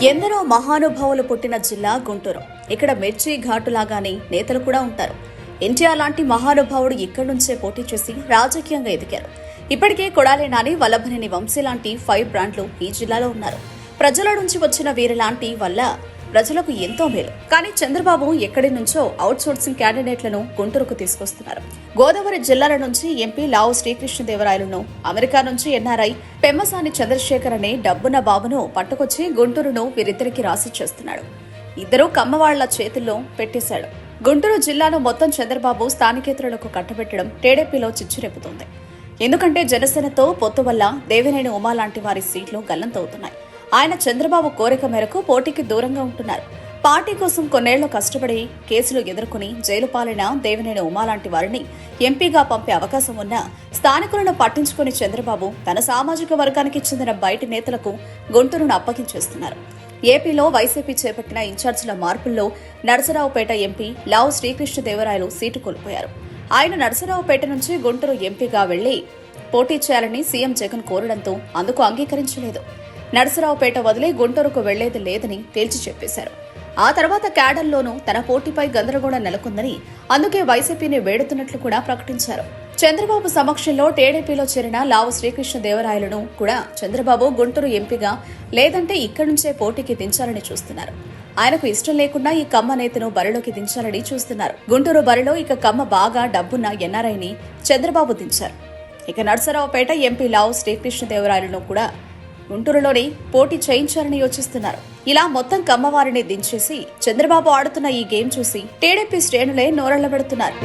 ఎందరో మహానుభావులు పుట్టిన జిల్లా గుంటూరు. ఇక్కడ మిర్చి ఘాటులాగానే నేతలు కూడా ఉంటారు. ఎన్టీఆర్ లాంటి మహానుభావుడు ఇక్కడి నుంచే పోటీ చేసి రాజకీయంగా ఎదిగారు. ఇప్పటికే కొడాలి నాని, వల్లభనేని వంశీ లాంటి 5 బ్రాండ్లు ఈ జిల్లాలో ఉన్నారు. ప్రజల నుంచి వచ్చిన వీరిలాంటి వల్ల ప్రజలకు ఎంతో మేలు. కానీ చంద్రబాబు ఎక్కడి నుంచో అవుట్ సోర్సింగ్ క్యాండిడేట్లను గుంటూరుకు తీసుకొస్తున్నారు. గోదావరి జిల్లాల నుంచి ఎంపీ లావు శ్రీకృష్ణదేవరాయలను, అమెరికా నుంచి ఎన్ఆర్ఐ పెమ్మసాని చంద్రశేఖర్ అనే డబ్బున్న బాబును పట్టుకొచ్చి గుంటూరును వీరిద్దరికి రాసి చేస్తున్నాడు. ఇద్దరూ కమ్మవాళ్ల చేతుల్లో పెట్టేశాడు. గుంటూరు జిల్లాను మొత్తం చంద్రబాబు స్థానికేతరులకు కట్టబెట్టడం టీడీపీలో చిచ్చురేపుతోంది. ఎందుకంటే జనసేనతో పొత్తు వల్ల దేవినేని ఉమా లాంటి వారి సీట్లు గల్లంతవుతున్నాయి. ఆయన చంద్రబాబు కోరిక మేరకు పోటీకి దూరంగా ఉంటున్నారు. పార్టీ కోసం కొన్నేళ్లు కష్టపడి కేసులు ఎదుర్కొని జైలు పాలైన దేవినేని ఉమా లాంటి వారిని ఎంపీగా పంపే అవకాశం ఉన్నా స్థానికులను పట్టించుకుని చంద్రబాబు తన సామాజిక వర్గానికి చెందిన బయటి నేతలకు గుంటూరును అప్పగించేస్తున్నారు. ఏపీలో వైసీపీ చేపట్టిన ఇన్ఛార్జీల మార్పుల్లో నరసరావుపేట ఎంపీ లావు శ్రీకృష్ణదేవరాయలు సీటు కోల్పోయారు. ఆయన నరసరావుపేట నుంచి గుంటూరు ఎంపీగా వెళ్లి పోటీ చేయాలని సీఎం జగన్ కోరడంతో అందుకు అంగీకరించలేదు. నరసరావుపేట వదిలి గుంటూరుకు వెళ్లేది లేదని తేల్చి చెప్పేశారు. ఆ తర్వాత క్యాడర్లోనూ తన పోటీపై గందరగోళం నెలకొందని, అందుకే వైసీపీని వేడుతున్నట్లు కూడా ప్రకటించారు. చంద్రబాబు సమక్షంలో టీడీపీలో చేరిన లావు శ్రీకృష్ణదేవరాయలను కూడా చంద్రబాబు గుంటూరు ఎంపీగా లేదంటే ఇక్కడి నుంచే పోటీకి దించాలని చూస్తున్నారు. ఆయనకు ఇష్టం లేకుండా ఈ కమ్మ నేతను బరిలోకి దించాలని చూస్తున్నారు. గుంటూరు బరిలో ఇక కమ్మ బాగా డబ్బున్న ఎన్ఆర్ఐని చంద్రబాబు దించారు. ఇక నరసరావుపేట ఎంపీ లావు శ్రీకృష్ణదేవరాయలను కూడా గుంటూరులోని పోటీ చేయించాలని యోచిస్తున్నారు. ఇలా మొత్తం కమ్మవారిని దించేసి చంద్రబాబు ఆడుతున్న ఈ గేమ్ చూసి టీడీపీ శ్రేణులే నోరెళ్లబెడుతున్నారు.